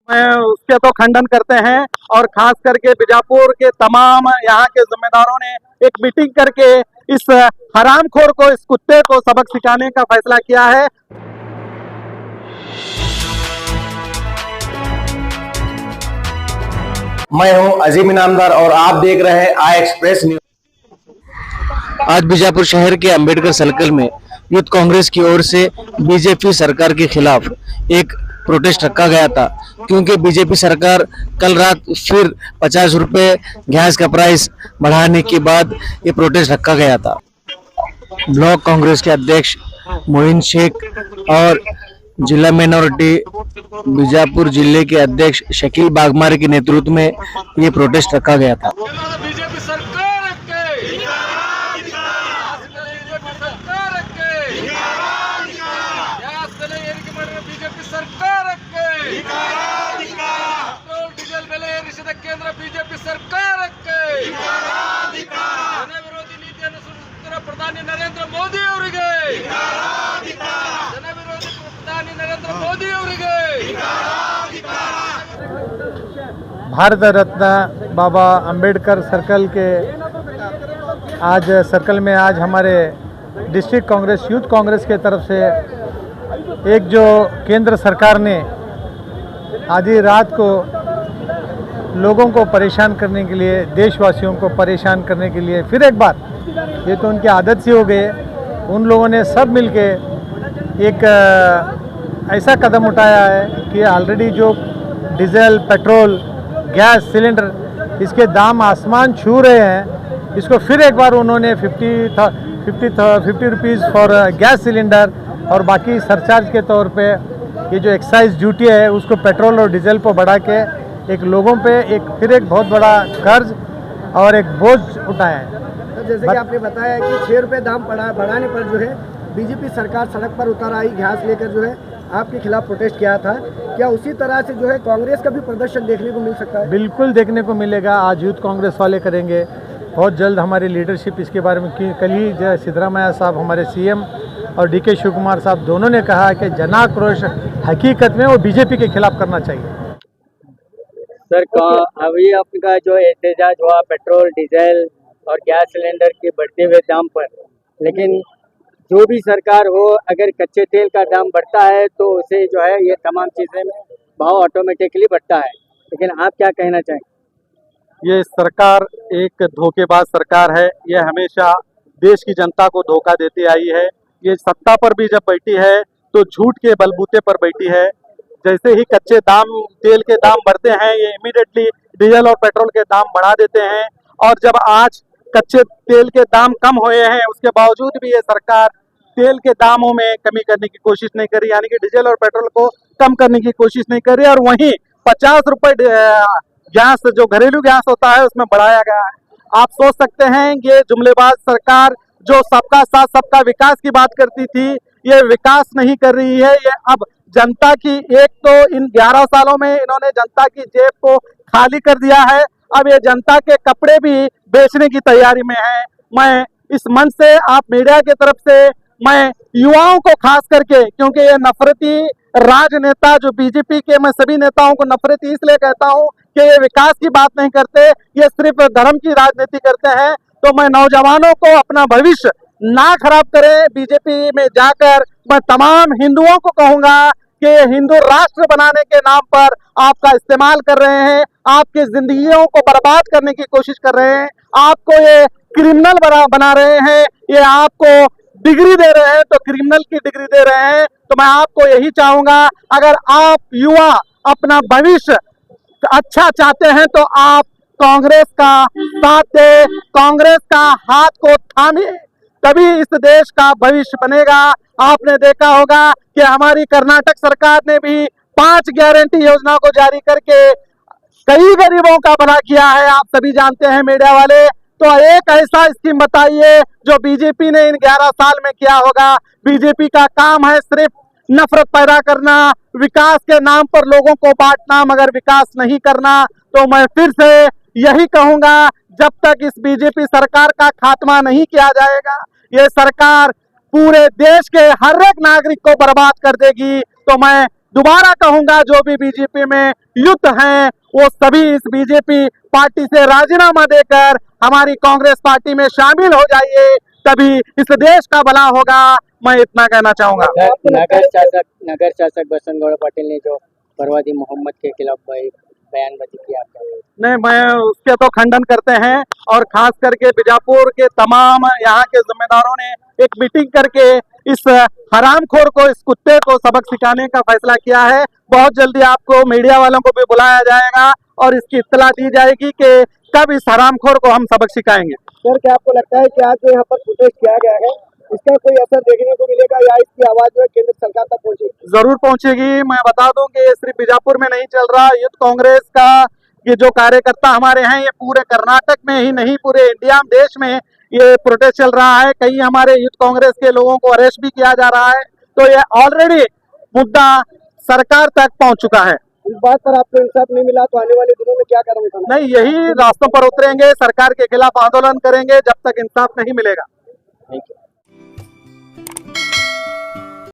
मैं उसके तो खंडन करते हैं और खास करके बीजापुर के तमाम यहाँ के जिम्मेदारों ने एक मीटिंग करके इस हरामखोर को, इस कुत्ते को सबक सिखाने का फैसला किया है। मैं हूं अजीम इनामदार और आप देख रहे हैं आई एक्सप्रेस न्यूज। आज बीजापुर शहर के अंबेडकर सर्कल में यूथ कांग्रेस की ओर से बीजेपी सरकार के खिलाफ एक प्रोटेस्ट रखा गया था, क्योंकि बीजेपी सरकार कल रात फिर 50 रुपए गैस का प्राइस बढ़ाने के बाद ये प्रोटेस्ट रखा गया था। ब्लॉक कांग्रेस के अध्यक्ष मोइन शेख और जिला माइनॉरिटी बीजापुर जिले के अध्यक्ष शकील बागमारे के नेतृत्व में ये प्रोटेस्ट रखा गया था। बीजेपी सरकार बीजेपी सरकार डीजल ಬೆಲೆ ಏರಿಸಿದ ಕೇಂದ್ರ ಬಿಜೆಪಿ ಸರ್ಕಾರಕ್ಕೆ ಜನ ವಿರೋಧಿ ನೀತಿಯನ್ನು ಅನುಸರಿಸುತ್ತಿರುವ ಪ್ರಧಾನಿ ನರೇಂದ್ರ ಮೋದಿ ಅವರಿಗೆ ಜನ ವಿರೋಧಿ ಪ್ರಧಾನಿ ನರೇಂದ್ರ ಮೋದಿ ಅವರಿಗೆ भारत रत्न बाबा अंबेडकर सर्कल के आज सर्कल में आज हमारे डिस्ट्रिक्ट कांग्रेस यूथ कांग्रेस के तरफ से एक जो केंद्र सरकार ने आधी रात को लोगों को परेशान करने के लिए, देशवासियों को परेशान करने के लिए फिर एक बार, ये तो उनकी आदत सी हो गई है, उन लोगों ने सब मिलके एक ऐसा कदम उठाया है कि ऑलरेडी जो डीजल, पेट्रोल, गैस सिलेंडर इसके दाम आसमान छू रहे हैं, इसको फिर एक बार उन्होंने 50 रुपीज़ फॉर गैस सिलेंडर और बाकी सरचार्ज के तौर पे ये जो एक्साइज ड्यूटी है उसको पेट्रोल और डीजल पर बढ़ा के एक लोगों पे फिर एक बहुत बड़ा कर्ज और एक बोझ उठाया है। तो जैसे कि आपने बताया कि 6 रुपये दाम बढ़ाने पर जो है बीजेपी सरकार सड़क पर उतर आई, गैस लेकर जो है आपके खिलाफ प्रोटेस्ट किया था। क्या उसी तरह से जो है कांग्रेस का भी प्रदर्शन देखने को मिल सकता है? बिल्कुल देखने को मिलेगा। आज यूथ कांग्रेस वाले करेंगे, बहुत जल्द हमारी लीडरशिप इसके बारे में कल ही सिद्धरामैया साहब, हमारे सीएम और डीके शिव कुमार साहब दोनों ने कहा कि जनाक्रोश हकीकत में वो बीजेपी के खिलाफ करना चाहिए। सर, अभी आपका जो एहतजाज हुआ पेट्रोल, डीजल और गैस सिलेंडर के बढ़ते हुए दाम पर, लेकिन जो भी सरकार हो, अगर कच्चे तेल का दाम बढ़ता है तो उसे जो है ये तमाम चीज़ें में भाव ऑटोमेटिकली बढ़ता है, लेकिन आप क्या कहना चाहेंगे? ये सरकार एक धोखेबाज सरकार है। ये हमेशा देश की जनता को धोखा देती आई है। ये सत्ता पर भी जब बैठी है तो झूठ के बलबूते पर बैठी है। जैसे ही कच्चे तेल के दाम बढ़ते हैं, ये इमीडिएटली डीजल और पेट्रोल के दाम बढ़ा देते हैं। और जब आज कच्चे तेल के दाम कम हुए हैं, उसके बावजूद भी ये सरकार तेल के दामों में कमी करने की कोशिश नहीं करी, यानी कि डीजल और पेट्रोल को कम करने की कोशिश नहीं करी, और वहीं 50 रुपए गैस, जो घरेलू गैस होता है, उसमें बढ़ाया गया है। आप सोच सकते हैं ये जुमलेबाज सरकार जो सबका साथ सबका विकास की बात करती थी, ये विकास नहीं कर रही है। ये अब जनता की, एक तो इन 11 सालों में इन्होंने जनता की जेब को खाली कर दिया है, अब ये जनता के कपड़े भी बेचने की तैयारी में है। मैं इस मंच से, आप मीडिया की तरफ से, मैं युवाओं को खास करके, क्योंकि ये नफरती राजनेता जो बीजेपी के, मैं सभी नेताओं को नफरती इसलिए कहता हूं कि ये विकास की बात नहीं करते, ये सिर्फ धर्म की राजनीति करते हैं। तो मैं नौजवानों को अपना भविष्य ना खराब करें, बीजेपी में जाकर मैं तमाम हिंदुओं को कहूंगा कि हिंदू राष्ट्र बनाने के नाम पर आपका इस्तेमाल कर रहे हैं, आपकी जिंदगियों को बर्बाद करने की कोशिश कर रहे हैं, आपको ये क्रिमिनल बना रहे हैं, ये आपको डिग्री दे रहे हैं तो क्रिमिनल की डिग्री दे रहे हैं। तो मैं आपको यही चाहूंगा, अगर आप युवा अपना भविष्य अच्छा चाहते हैं तो आप कांग्रेस का साथ दे, कांग्रेस का हाथ को थामिए, तभी इस देश का भविष्य बनेगा। आपने देखा होगा कि हमारी कर्नाटक सरकार ने भी 5 गारंटी योजना को जारी करके कई गरीबों का भला किया है, आप सभी जानते हैं मीडिया वाले। तो एक ऐसा स्कीम बताइए जो बीजेपी ने इन 11 साल में किया होगा। बीजेपी का काम है सिर्फ नफरत पैदा करना, विकास के नाम पर लोगों को बांटना, मगर विकास नहीं करना। तो मैं फिर से यही कहूंगा, जब तक इस बीजेपी सरकार का खात्मा नहीं किया जाएगा, ये सरकार पूरे देश के हर एक नागरिक को बर्बाद कर देगी। तो मैं दोबारा कहूंगा, जो भी बीजेपी में युद्ध हैं वो सभी इस बीजेपी पार्टी से राजीनामा देकर हमारी कांग्रेस पार्टी में शामिल हो जाइए, तभी इस देश का भला होगा। मैं इतना कहना चाहूंगा। नगर शासक बसंत गौड़ पाटिल ने जो फरवादी मोहम्मद के खिलाफ बयानबाजी किया, नहीं, मैं उसके तो खंडन करते हैं, और खास करके बीजापुर के तमाम यहाँ के जिम्मेदारों ने एक मीटिंग करके इस हरामखोर को, इस कुत्ते को सबक सिखाने का फैसला किया है। बहुत जल्दी आपको मीडिया वालों को भी बुलाया जाएगा और इसकी इत्तला दी जाएगी कि कब इस हरामखोर को हम सबक सिखाएंगे। सर, क्या आपको लगता है कि आज जो यहाँ पर प्रोटेस्ट किया गया है, इसका कोई असर देखने को मिलेगा या इसकी आवाज जो है केंद्र सरकार तक पहुंचेगी? जरूर पहुंचेगी। मैं बता दूं कि ये सिर्फ बीजापुर में नहीं चल रहा, यूथ कांग्रेस का ये जो कार्यकर्ता हमारे हैं, ये पूरे कर्नाटक में ही नहीं, पूरे इंडिया में, देश में ये प्रोटेस्ट चल रहा है। कई हमारे यूथ कांग्रेस के लोगों को अरेस्ट भी किया जा रहा है। तो ये ऑलरेडी मुद्दा सरकार तक पहुंच चुका है। इस बात पर आपको इंसाफ नहीं मिला तो आने वाले दिनों में क्या कदम उठाना? नहीं, यही रास्तों पर उतरेंगे, सरकार के खिलाफ आंदोलन करेंगे जब तक इंसाफ नहीं मिलेगा।